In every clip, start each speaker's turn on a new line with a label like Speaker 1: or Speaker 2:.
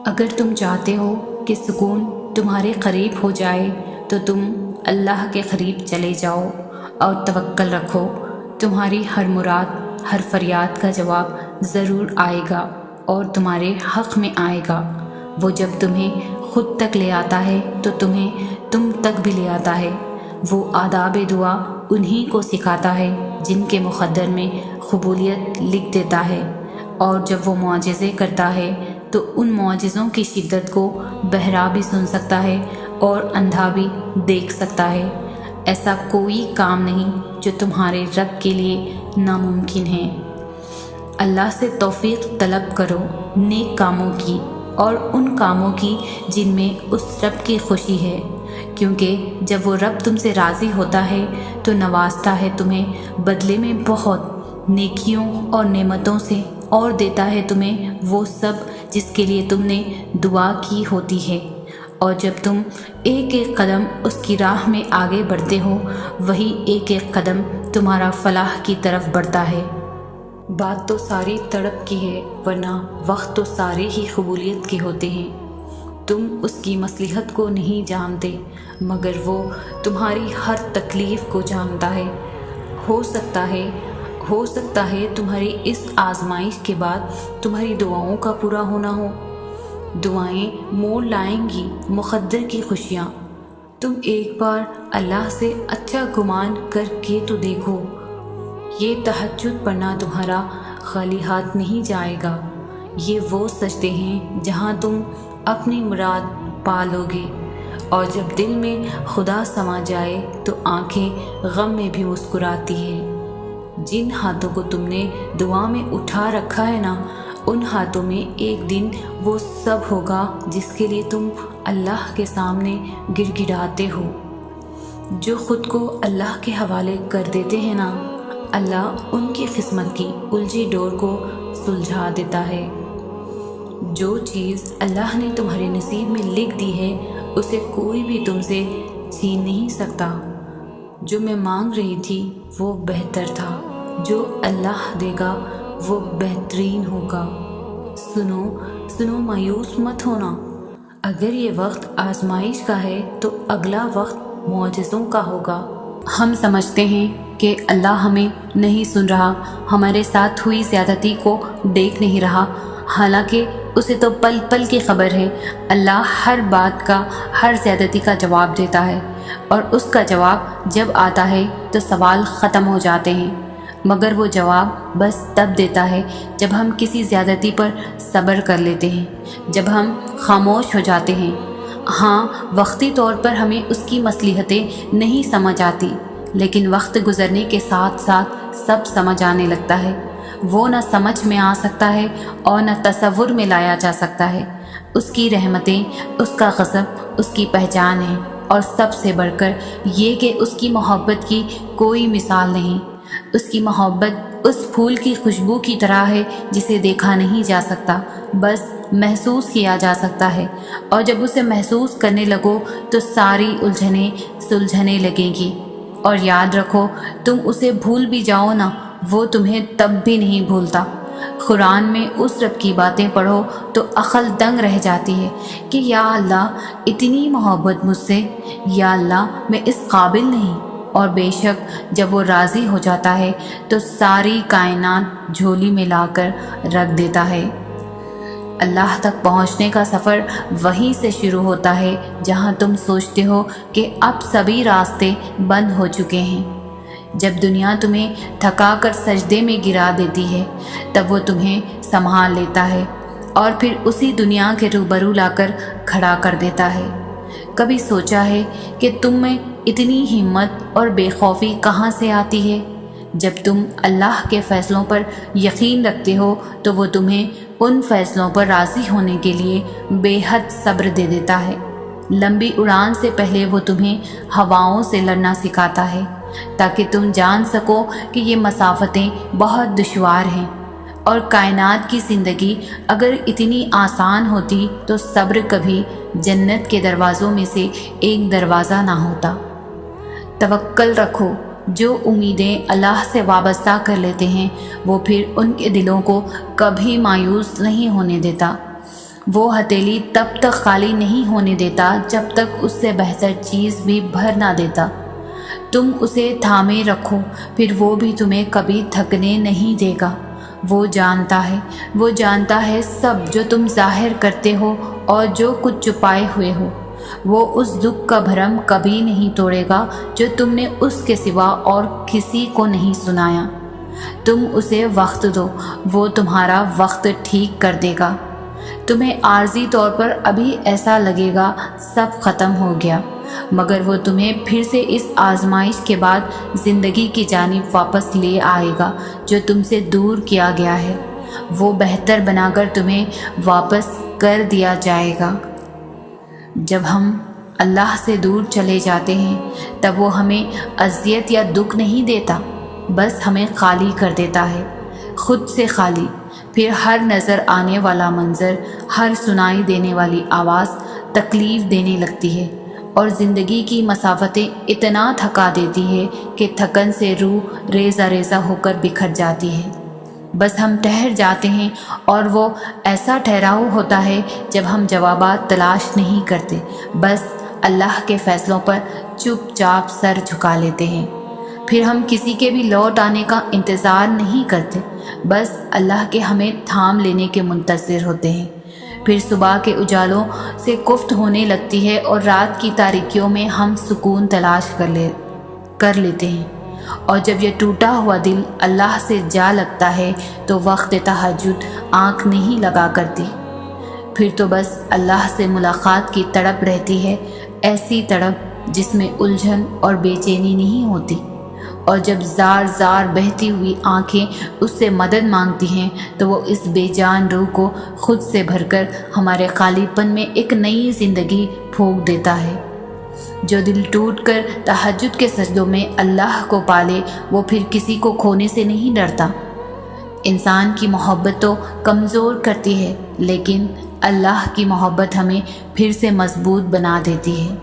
Speaker 1: اگر تم چاہتے ہو کہ سکون تمہارے قریب ہو جائے تو تم اللہ کے قریب چلے جاؤ اور توکل رکھو۔ تمہاری ہر مراد، ہر فریاد کا جواب ضرور آئے گا اور تمہارے حق میں آئے گا۔ وہ جب تمہیں خود تک لے آتا ہے تو تمہیں تم تک بھی لے آتا ہے۔ وہ آداب دعا انہی کو سکھاتا ہے جن کے مقدر میں قبولیت لکھ دیتا ہے، اور جب وہ معجزے کرتا ہے تو ان معجزوں کی شدت کو بہرا بھی سن سکتا ہے اور اندھا بھی دیکھ سکتا ہے۔ ایسا کوئی کام نہیں جو تمہارے رب کے لیے ناممکن ہے۔ اللہ سے توفیق طلب کرو نیک کاموں کی اور ان کاموں کی جن میں اس رب کی خوشی ہے، کیونکہ جب وہ رب تم سے راضی ہوتا ہے تو نوازتا ہے تمہیں بدلے میں بہت نیکیوں اور نعمتوں سے، اور دیتا ہے تمہیں وہ سب جس کے لیے تم نے دعا کی ہوتی ہے۔ اور جب تم ایک ایک قدم اس کی راہ میں آگے بڑھتے ہو، وہی ایک ایک قدم تمہارا فلاح کی طرف بڑھتا ہے۔ بات تو ساری تڑپ کی ہے، ورنہ وقت تو سارے ہی قبولیت کے ہوتے ہیں۔ تم اس کی مصلحت کو نہیں جانتے، مگر وہ تمہاری ہر تکلیف کو جانتا ہے۔ ہو سکتا ہے تمہاری اس آزمائش کے بعد تمہاری دعاؤں کا پورا ہونا ہو۔ دعائیں موڑ لائیں گی مقدر کی خوشیاں۔ تم ایک بار اللہ سے اچھا گمان کر کے تو دیکھو، یہ تہجد پڑھنا تمہارا خالی ہاتھ نہیں جائے گا۔ یہ وہ سجدے ہیں جہاں تم اپنی مراد پا لو گے، اور جب دل میں خدا سما جائے تو آنکھیں غم میں بھی مسکراتی ہیں۔ جن ہاتھوں کو تم نے دعا میں اٹھا رکھا ہے نا، ان ہاتھوں میں ایک دن وہ سب ہوگا جس کے لیے تم اللہ کے سامنے گڑ گڑاتے ہو۔ جو خود کو اللہ کے حوالے کر دیتے ہیں نا، اللہ ان کی قسمت کی الجھی ڈور کو سلجھا دیتا ہے۔ جو چیز اللہ نے تمہارے نصیب میں لکھ دی ہے اسے کوئی بھی تم سے چھین نہیں سکتا۔ جو میں مانگ رہی تھی وہ بہتر تھا، جو اللہ دے گا وہ بہترین ہوگا۔ سنو مایوس مت ہونا۔ اگر یہ وقت آزمائش کا ہے تو اگلا وقت معجزوں کا ہوگا۔ ہم سمجھتے ہیں کہ اللہ ہمیں نہیں سن رہا، ہمارے ساتھ ہوئی زیادتی کو دیکھ نہیں رہا، حالانکہ اسے تو پل پل کی خبر ہے۔ اللہ ہر بات کا، ہر زیادتی کا جواب دیتا ہے، اور اس کا جواب جب آتا ہے تو سوال ختم ہو جاتے ہیں۔ مگر وہ جواب بس تب دیتا ہے جب ہم کسی زیادتی پر صبر کر لیتے ہیں، جب ہم خاموش ہو جاتے ہیں۔ ہاں، وقتی طور پر ہمیں اس کی مصلحتیں نہیں سمجھ آتی، لیکن وقت گزرنے کے ساتھ ساتھ سب سمجھ آنے لگتا ہے۔ وہ نہ سمجھ میں آ سکتا ہے اور نہ تصور میں لایا جا سکتا ہے۔ اس کی رحمتیں، اس کا غضب اس کی پہچان ہے، اور سب سے بڑھ کر یہ کہ اس کی محبت کی کوئی مثال نہیں۔ اس کی محبت اس پھول کی خوشبو کی طرح ہے جسے دیکھا نہیں جا سکتا، بس محسوس کیا جا سکتا ہے، اور جب اسے محسوس کرنے لگو تو ساری الجھنیں سلجھنے لگیں گی۔ اور یاد رکھو، تم اسے بھول بھی جاؤ نا، وہ تمہیں تب بھی نہیں بھولتا۔ قرآن میں اس رب کی باتیں پڑھو تو عقل دنگ رہ جاتی ہے کہ یا اللہ اتنی محبت مجھ سے، یا اللہ میں اس قابل نہیں۔ اور بے شک جب وہ راضی ہو جاتا ہے تو ساری کائنات جھولی میں لا کر رکھ دیتا ہے۔ اللہ تک پہنچنے کا سفر وہیں سے شروع ہوتا ہے جہاں تم سوچتے ہو کہ اب سبھی راستے بند ہو چکے ہیں۔ جب دنیا تمہیں تھکا کر سجدے میں گرا دیتی ہے، تب وہ تمہیں سنبھال لیتا ہے اور پھر اسی دنیا کے روبرو لا کر کھڑا کر دیتا ہے۔ کبھی سوچا ہے کہ تم میں اتنی ہمت اور بے خوفی کہاں سے آتی ہے؟ جب تم اللہ کے فیصلوں پر یقین رکھتے ہو تو وہ تمہیں ان فیصلوں پر راضی ہونے کے لیے بے حد صبر دے دیتا ہے۔ لمبی اڑان سے پہلے وہ تمہیں ہواؤں سے لڑنا سکھاتا ہے، تاکہ تم جان سکو کہ یہ مسافتیں بہت دشوار ہیں، اور کائنات کی زندگی اگر اتنی آسان ہوتی تو صبر کبھی جنت کے دروازوں میں سے ایک دروازہ نہ ہوتا۔ توکل رکھو۔ جو امیدیں اللہ سے وابستہ کر لیتے ہیں وہ پھر ان کے دلوں کو کبھی مایوس نہیں ہونے دیتا۔ وہ ہتھیلی تب تک خالی نہیں ہونے دیتا جب تک اس سے بہتر چیز بھی بھر نہ دیتا۔ تم اسے تھامے رکھو، پھر وہ بھی تمہیں کبھی تھکنے نہیں دے گا۔ وہ جانتا ہے سب جو تم ظاہر کرتے ہو اور جو کچھ چھپائے ہوئے ہو۔ وہ اس دکھ کا بھرم کبھی نہیں توڑے گا جو تم نے اس کے سوا اور کسی کو نہیں سنایا۔ تم اسے وقت دو، وہ تمہارا وقت ٹھیک کر دے گا۔ تمہیں عارضی طور پر ابھی ایسا لگے گا سب ختم ہو گیا، مگر وہ تمہیں پھر سے اس آزمائش کے بعد زندگی کی جانب واپس لے آئے گا جو تم سے دور کیا گیا ہے۔ وہ بہتر بنا کر تمہیں واپس کر دیا جائے گا۔ جب ہم اللہ سے دور چلے جاتے ہیں تب وہ ہمیں اذیت یا دکھ نہیں دیتا، بس ہمیں خالی کر دیتا ہے، خود سے خالی۔ پھر ہر نظر آنے والا منظر، ہر سنائی دینے والی آواز تکلیف دینے لگتی ہے، اور زندگی کی مسافتیں اتنا تھکا دیتی ہے کہ تھکن سے روح ریزہ ریزہ ہو کر بکھر جاتی ہے۔ بس ہم ٹھہر جاتے ہیں، اور وہ ایسا ٹھہراؤ ہوتا ہے جب ہم جوابات تلاش نہیں کرتے، بس اللہ کے فیصلوں پر چپ چاپ سر جھکا لیتے ہیں۔ پھر ہم کسی کے بھی لوٹ آنے کا انتظار نہیں کرتے، بس اللہ کے ہمیں تھام لینے کے منتظر ہوتے ہیں۔ پھر صبح کے اجالوں سے کفت ہونے لگتی ہے اور رات کی تاریکیوں میں ہم سکون تلاش کر لیتے ہیں، اور جب یہ ٹوٹا ہوا دل اللہ سے جا لگتا ہے تو وقت تہجد آنکھ نہیں لگا کرتی۔ پھر تو بس اللہ سے ملاقات کی تڑپ رہتی ہے، ایسی تڑپ جس میں الجھن اور بے چینی نہیں ہوتی، اور جب زار زار بہتی ہوئی آنکھیں اس سے مدد مانگتی ہیں تو وہ اس بے جان روح کو خود سے بھر کر ہمارے خالی پن میں ایک نئی زندگی پھونک دیتا ہے۔ جو دل ٹوٹ کر تہجد کے سجدوں میں اللہ کو پالے وہ پھر کسی کو کھونے سے نہیں ڈرتا۔ انسان کی محبت تو کمزور کرتی ہے، لیکن اللہ کی محبت ہمیں پھر سے مضبوط بنا دیتی ہے۔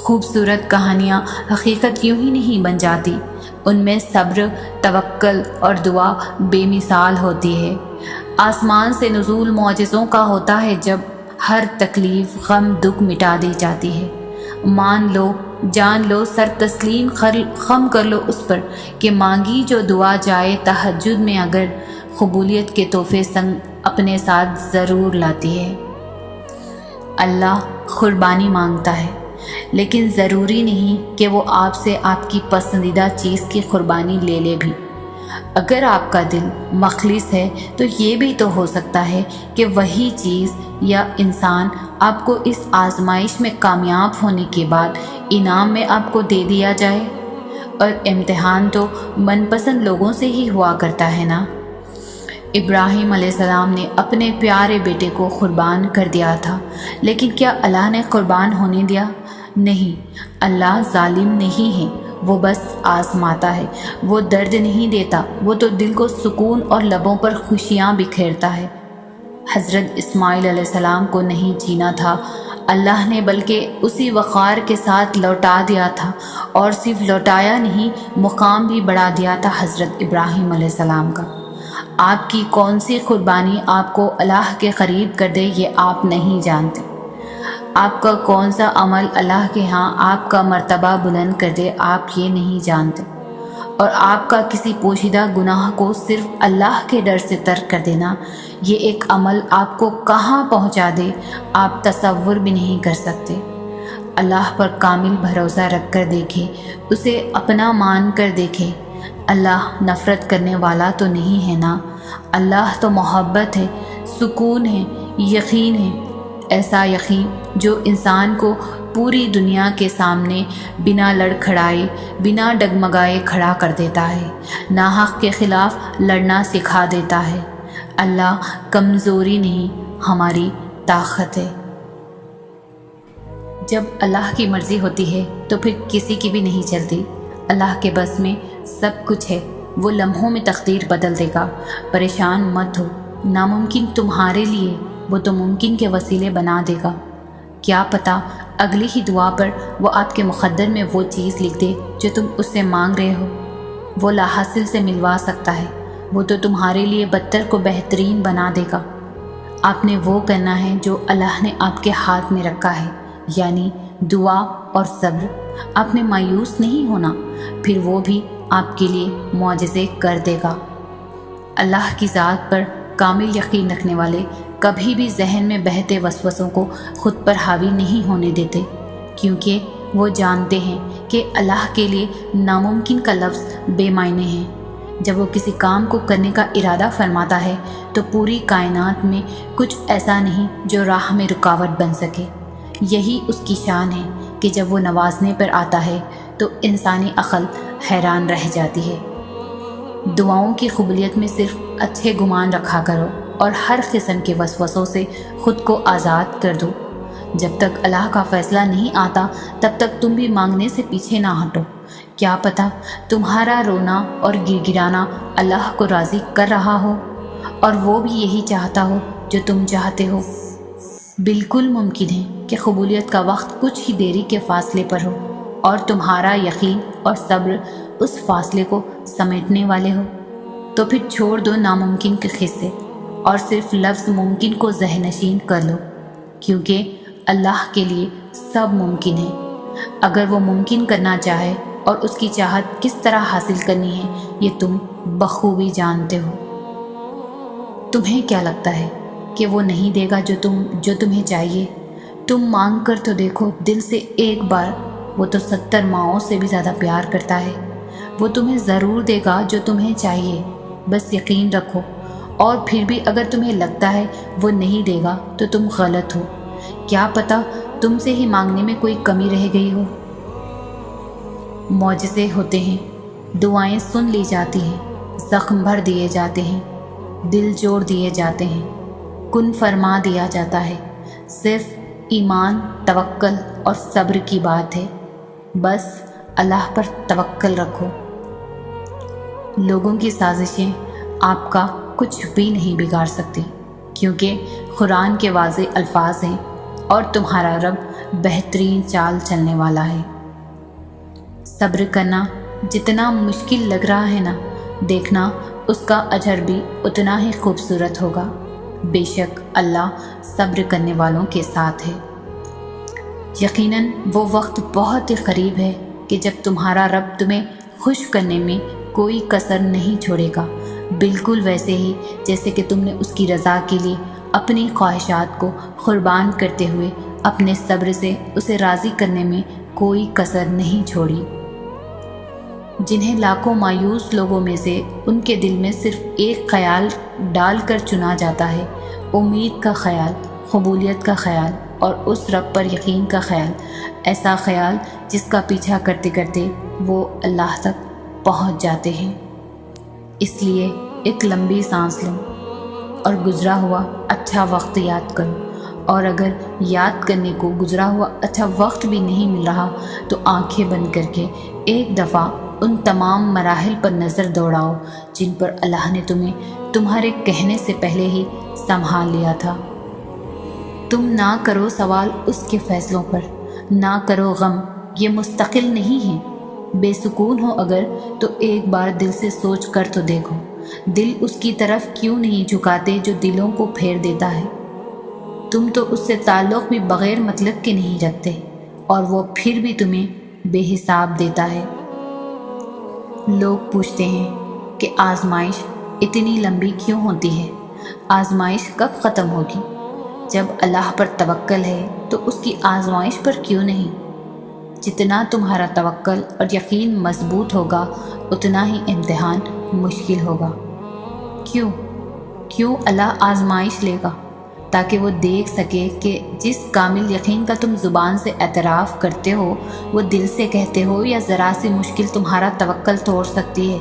Speaker 1: خوبصورت کہانیاں حقیقت یوں ہی نہیں بن جاتی، ان میں صبر، توکل اور دعا بے مثال ہوتی ہے۔ آسمان سے نزول معجزوں کا ہوتا ہے جب ہر تکلیف، غم، دکھ مٹا دی جاتی ہے۔ مان لو، جان لو، سر تسلیم خم کر لو اس پر کہ مانگی جو دعا جائے تہجد میں اگر قبولیت کے تحفے سنگ اپنے ساتھ ضرور لاتی ہے۔ اللہ قربانی مانگتا ہے، لیکن ضروری نہیں کہ وہ آپ سے آپ کی پسندیدہ چیز کی قربانی لے لے بھی۔ اگر آپ کا دل مخلص ہے تو یہ بھی تو ہو سکتا ہے کہ وہی چیز یا انسان آپ کو اس آزمائش میں کامیاب ہونے کے بعد انعام میں آپ کو دے دیا جائے، اور امتحان تو من پسند لوگوں سے ہی ہوا کرتا ہے نا۔ ابراہیم علیہ السلام نے اپنے پیارے بیٹے کو قربان کر دیا تھا، لیکن کیا اللہ نے قربان ہونے دیا؟ نہیں، اللہ ظالم نہیں ہے، وہ بس آزماتا ہے، وہ درد نہیں دیتا، وہ تو دل کو سکون اور لبوں پر خوشیاں بکھیرتا ہے۔ حضرت اسماعیل علیہ السلام کو نہیں جینا تھا اللہ نے، بلکہ اسی وقار کے ساتھ لوٹا دیا تھا، اور صرف لوٹایا نہیں، مقام بھی بڑھا دیا تھا حضرت ابراہیم علیہ السلام کا۔ آپ کی کون سی قربانی آپ کو اللہ کے قریب کر دے یہ آپ نہیں جانتے، آپ کا کون سا عمل اللہ کے ہاں آپ کا مرتبہ بلند کر دے آپ یہ نہیں جانتے، اور آپ کا کسی پوشیدہ گناہ کو صرف اللہ کے ڈر سے ترک کر دینا، یہ ایک عمل آپ کو کہاں پہنچا دے آپ تصور بھی نہیں کر سکتے۔ اللہ پر کامل بھروسہ رکھ کر دیکھیں، اسے اپنا مان کر دیکھیں۔ اللہ نفرت کرنے والا تو نہیں ہے نا، اللہ تو محبت ہے، سکون ہے، یقین ہے، ایسا یقین جو انسان کو پوری دنیا کے سامنے بنا لڑکھڑائے، بنا ڈگمگائے کھڑا کر دیتا ہے، ناحق کے خلاف لڑنا سکھا دیتا ہے۔ اللہ کمزوری نہیں، ہماری طاقت ہے۔ جب اللہ کی مرضی ہوتی ہے تو پھر کسی کی بھی نہیں چلتی۔ اللہ کے بس میں سب کچھ ہے، وہ لمحوں میں تقدیر بدل دے گا۔ پریشان مت ہو، ناممکن تمہارے لیے وہ تو ممکن کے وسیلے بنا دے گا۔ کیا پتہ اگلی ہی دعا پر وہ آپ کے مقدر میں وہ چیز لکھ دے جو تم اس سے مانگ رہے ہو۔ وہ لا حاصل سے ملوا سکتا ہے، وہ تو تمہارے لیے بدتر کو بہترین بنا دے گا۔ آپ نے وہ کرنا ہے جو اللہ نے آپ کے ہاتھ میں رکھا ہے، یعنی دعا اور صبر۔ آپ نے مایوس نہیں ہونا، پھر وہ بھی آپ کے لیے معجزے کر دے گا۔ اللہ کی ذات پر کامل یقین رکھنے والے کبھی بھی ذہن میں بہتے وسوسوں کو خود پر حاوی نہیں ہونے دیتے، کیونکہ وہ جانتے ہیں کہ اللہ کے لیے ناممکن کا لفظ بے معنی ہے۔ جب وہ کسی کام کو کرنے کا ارادہ فرماتا ہے تو پوری کائنات میں کچھ ایسا نہیں جو راہ میں رکاوٹ بن سکے۔ یہی اس کی شان ہے کہ جب وہ نوازنے پر آتا ہے تو انسانی عقل حیران رہ جاتی ہے۔ دعاؤں کی قبولیت میں صرف اچھے گمان رکھا کرو اور ہر قسم کے وسوسوں سے خود کو آزاد کر دو۔ جب تک اللہ کا فیصلہ نہیں آتا تب تک تم بھی مانگنے سے پیچھے نہ ہٹو۔ کیا پتہ تمہارا رونا اور گر گرانا اللہ کو راضی کر رہا ہو اور وہ بھی یہی چاہتا ہو جو تم چاہتے ہو۔ بالکل ممکن ہے کہ قبولیت کا وقت کچھ ہی دیری کے فاصلے پر ہو اور تمہارا یقین اور صبر اس فاصلے کو سمیٹنے والے ہو۔ تو پھر چھوڑ دو ناممکن کے قصے اور صرف لفظ ممکن کو ذہن نشین کر لو، کیونکہ اللہ کے لیے سب ممکن ہے۔ اگر وہ ممکن کرنا چاہے اور اس کی چاہت کس طرح حاصل کرنی ہے یہ تم بخوبی جانتے ہو۔ تمہیں کیا لگتا ہے کہ وہ نہیں دے گا جو تمہیں چاہیے؟ تم مانگ کر تو دیکھو دل سے ایک بار۔ وہ تو 70 ماؤں سے بھی زیادہ پیار کرتا ہے۔ وہ تمہیں ضرور دے گا جو تمہیں چاہیے، بس یقین رکھو۔ اور پھر بھی اگر تمہیں لگتا ہے وہ نہیں دے گا تو تم غلط ہو۔ کیا پتہ تم سے ہی مانگنے میں کوئی کمی رہ گئی ہو۔ معجزے ہوتے ہیں، دعائیں سن لی جاتی ہیں، زخم بھر دیے جاتے ہیں، دل جوڑ دیے جاتے ہیں، کن فرما دیا جاتا ہے۔ صرف ایمان، توکل اور صبر کی بات ہے۔ بس اللہ پر توکل رکھو۔ لوگوں کی سازشیں آپ کا کچھ بھی نہیں بگاڑ سکتی، کیونکہ قرآن کے واضح الفاظ ہیں اور تمہارا رب بہترین چال چلنے والا ہے۔ صبر کرنا جتنا مشکل لگ رہا ہے نا، دیکھنا اس کا اجر بھی اتنا ہی خوبصورت ہوگا۔ بے شک اللہ صبر کرنے والوں کے ساتھ ہے۔ یقیناً وہ وقت بہت ہی قریب ہے کہ جب تمہارا رب تمہیں خوش کرنے میں کوئی کسر نہیں چھوڑے گا، بالکل ویسے ہی جیسے کہ تم نے اس کی رضا کے لیے اپنی خواہشات کو قربان کرتے ہوئے اپنے صبر سے اسے راضی کرنے میں کوئی کسر نہیں چھوڑی۔ جنہیں لاکھوں مایوس لوگوں میں سے ان کے دل میں صرف ایک خیال ڈال کر چنا جاتا ہے، امید کا خیال، قبولیت کا خیال اور اس رب پر یقین کا خیال، ایسا خیال جس کا پیچھا کرتے کرتے وہ اللہ تک پہنچ جاتے ہیں۔ اس لیے ایک لمبی سانس لو اور گزرا ہوا اچھا وقت یاد کرو، اور اگر یاد کرنے کو گزرا ہوا اچھا وقت بھی نہیں مل رہا تو آنکھیں بند کر کے ایک دفعہ ان تمام مراحل پر نظر دوڑاؤ جن پر اللہ نے تمہیں تمہارے کہنے سے پہلے ہی سنبھال لیا تھا۔ تم نہ کرو سوال اس کے فیصلوں پر، نہ کرو غم، یہ مستقل نہیں ہے۔ بے سکون ہو اگر تو ایک بار دل سے سوچ کر تو دیکھو، دل اس کی طرف کیوں نہیں جھکاتے جو دلوں کو پھیر دیتا ہے۔ تم تو اس سے تعلق بھی بغیر مطلب کے نہیں رکھتے اور وہ پھر بھی تمہیں بے حساب دیتا ہے۔ لوگ پوچھتے ہیں کہ آزمائش اتنی لمبی کیوں ہوتی ہے؟ آزمائش کب ختم ہوگی؟ جب اللہ پر توکل ہے تو اس کی آزمائش پر کیوں نہیں؟ جتنا تمہارا توکل اور یقین مضبوط ہوگا اتنا ہی امتحان مشکل ہوگا۔ کیوں اللہ آزمائش لے گا؟ تاکہ وہ دیکھ سکے کہ جس کامل یقین کا تم زبان سے اعتراف کرتے ہو وہ دل سے کہتے ہو یا ذرا سی مشکل تمہارا توکل توڑ سکتی ہے۔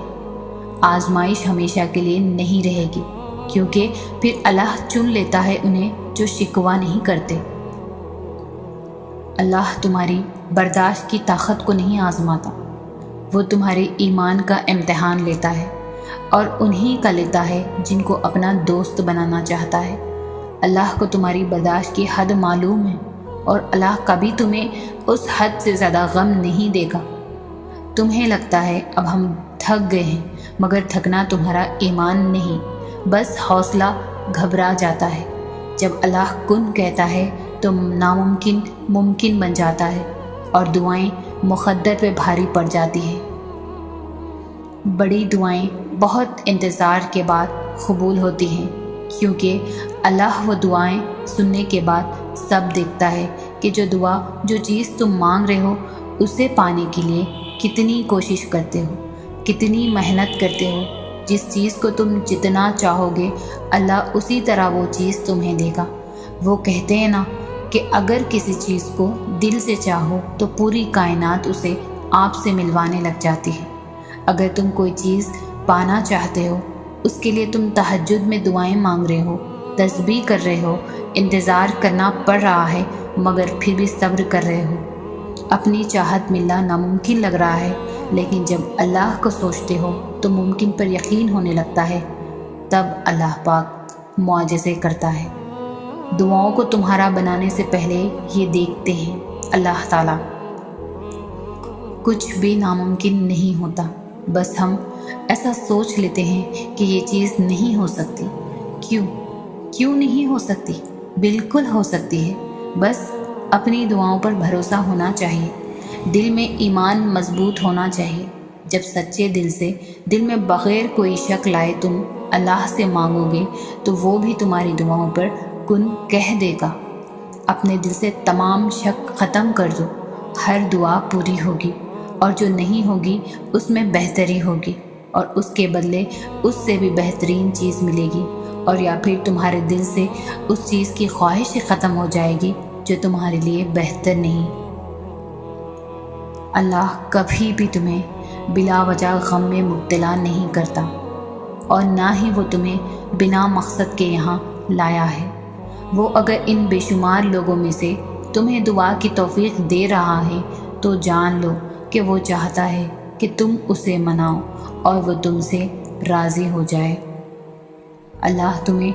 Speaker 1: آزمائش ہمیشہ کے لیے نہیں رہے گی، کیونکہ پھر اللہ چن لیتا ہے انہیں جو شکوہ نہیں کرتے۔ اللہ تمہاری برداشت کی طاقت کو نہیں آزماتا، وہ تمہارے ایمان کا امتحان لیتا ہے اور انہی کا لیتا ہے جن کو اپنا دوست بنانا چاہتا ہے۔ اللہ کو تمہاری برداشت کی حد معلوم ہے اور اللہ کبھی تمہیں اس حد سے زیادہ غم نہیں دے گا۔ تمہیں لگتا ہے اب ہم تھک گئے ہیں مگر تھکنا تمہارا ایمان نہیں، بس حوصلہ گھبرا جاتا ہے۔ جب اللہ کن کہتا ہے تو ناممکن ممکن بن جاتا ہے اور دعائیں مقدر پہ بھاری پڑ جاتی ہیں۔ بڑی دعائیں بہت انتظار کے بعد قبول ہوتی ہیں، کیونکہ اللہ وہ دعائیں سننے کے بعد سب دیکھتا ہے کہ جو چیز تم مانگ رہے ہو اسے پانے کے لیے کتنی کوشش کرتے ہو، کتنی محنت کرتے ہو۔ جس چیز کو تم جتنا چاہو گے اللہ اسی طرح وہ چیز تمہیں دے گا۔ وہ کہتے ہیں نا کہ اگر کسی چیز کو دل سے چاہو تو پوری کائنات اسے آپ سے ملوانے لگ جاتی ہے۔ اگر تم کوئی چیز پانا چاہتے ہو، اس کے لیے تم تہجد میں دعائیں مانگ رہے ہو، تسبیح کر رہے ہو، انتظار کرنا پڑ رہا ہے مگر پھر بھی صبر کر رہے ہو، اپنی چاہت ملنا ناممکن لگ رہا ہے، لیکن جب اللہ کو سوچتے ہو تو ممکن پر یقین ہونے لگتا ہے، تب اللہ پاک معجزے کرتا ہے۔ دعاؤں کو تمہارا بنانے سے پہلے یہ دیکھتے ہیں اللہ تعالیٰ۔ کچھ بھی ناممکن نہیں ہوتا، بس ہم ایسا سوچ لیتے ہیں کہ یہ چیز نہیں ہو سکتی۔ کیوں نہیں ہو سکتی؟ بالکل ہو سکتی ہے، بس اپنی دعاؤں پر بھروسہ ہونا چاہیے، دل میں ایمان مضبوط ہونا چاہیے۔ جب سچے دل سے، دل میں بغیر کوئی شک لائے تم اللہ سے مانگو گے تو وہ بھی تمہاری دعاؤں پر کن کہہ دے گا۔ اپنے دل سے تمام شک ختم کر دو، ہر دعا پوری ہوگی، اور جو نہیں ہوگی اس میں بہتری ہوگی، اور اس کے بدلے اس سے بھی بہترین چیز ملے گی، اور یا پھر تمہارے دل سے اس چیز کی خواہش ہی ختم ہو جائے گی جو تمہارے لیے بہتر نہیں۔ اللہ کبھی بھی تمہیں بلا وجہ غم میں مبتلا نہیں کرتا، اور نہ ہی وہ تمہیں بنا مقصد کے یہاں لایا ہے۔ وہ اگر ان بے شمار لوگوں میں سے تمہیں دعا کی توفیق دے رہا ہے تو جان لو کہ وہ چاہتا ہے کہ تم اسے مناؤ اور وہ تم سے راضی ہو جائے۔ اللہ تمہیں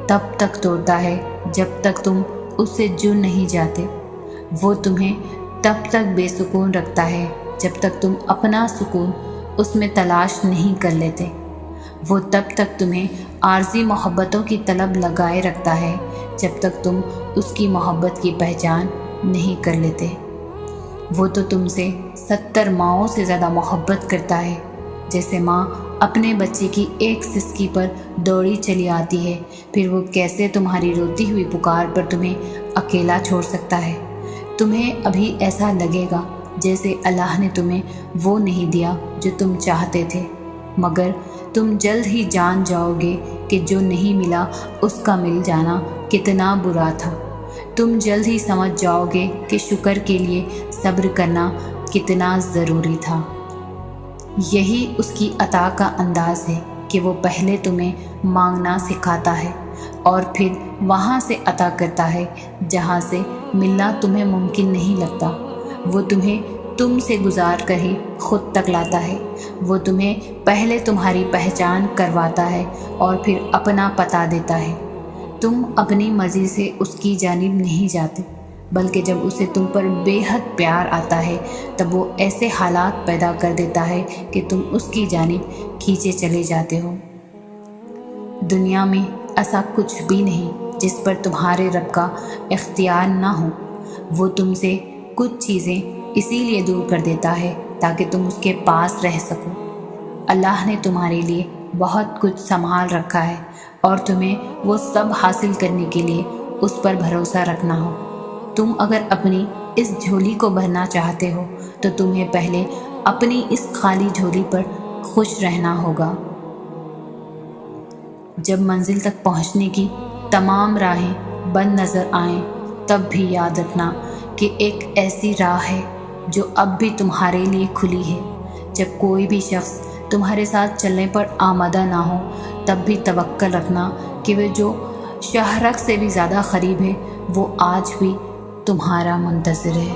Speaker 1: تب تک توڑتا ہے جب تک تم اس سے جڑ نہیں جاتے۔ وہ تمہیں تب تک بے سکون رکھتا ہے جب تک تم اپنا سکون اس میں تلاش نہیں کر لیتے۔ وہ تب تک تمہیں عارضی محبتوں کی طلب لگائے رکھتا ہے جب تک تم اس کی محبت کی پہچان نہیں کر لیتے۔ وہ تو تم سے 70 ماؤں سے زیادہ محبت کرتا ہے، جیسے ماں اپنے بچے کی ایک سسکی پر دوڑی چلی آتی ہے، پھر وہ کیسے تمہاری روتی ہوئی پکار پر تمہیں اکیلا چھوڑ سکتا ہے۔ تمہیں ابھی ایسا لگے گا جیسے اللہ نے تمہیں وہ نہیں دیا جو تم چاہتے تھے، مگر تم جلد ہی جان جاؤ گے کہ جو نہیں ملا اس کا مل جانا کتنا برا تھا۔ تم جلد ہی سمجھ جاؤ گے کہ شکر کے لیے صبر کرنا کتنا ضروری تھا۔ یہی اس کی عطا کا انداز ہے کہ وہ پہلے تمہیں مانگنا سکھاتا ہے اور پھر وہاں سے عطا کرتا ہے جہاں سے ملنا تمہیں ممکن نہیں لگتا۔ وہ تمہیں تم سے گزار کر ہی خود تک لاتا ہے۔ وہ تمہیں پہلے تمہاری پہچان کرواتا ہے اور پھر اپنا پتہ دیتا ہے۔ تم اپنی مرضی سے اس کی جانب نہیں جاتے، بلکہ جب اسے تم پر بے حد پیار آتا ہے تب وہ ایسے حالات پیدا کر دیتا ہے کہ تم اس کی جانب کھینچے چلے جاتے ہو۔ دنیا میں ایسا کچھ بھی نہیں جس پر تمہارے رب کا اختیار نہ ہو۔ وہ تم سے کچھ چیزیں اسی لیے دور کر دیتا ہے تاکہ تم اس کے پاس رہ سکو۔ اللہ نے تمہارے لیے بہت کچھ سنبھال رکھا ہے اور تمہیں وہ سب حاصل کرنے کے لیے اس پر بھروسہ رکھنا ہو۔ تم اگر اپنی اس جھولی کو بھرنا چاہتے ہو تو تمہیں پہلے اپنی اس خالی جھولی پر خوش رہنا ہوگا۔ جب منزل تک پہنچنے کی تمام راہیں بند نظر آئیں تب بھی یاد رکھنا کہ ایک ایسی راہ ہے جو اب بھی تمہارے لیے کھلی ہے۔ جب کوئی بھی شخص تمہارے ساتھ چلنے پر آمادہ نہ ہو تب بھی توکل رکھنا کہ وہ جو شہرک سے بھی زیادہ قریب ہے وہ آج بھی تمہارا منتظر ہے۔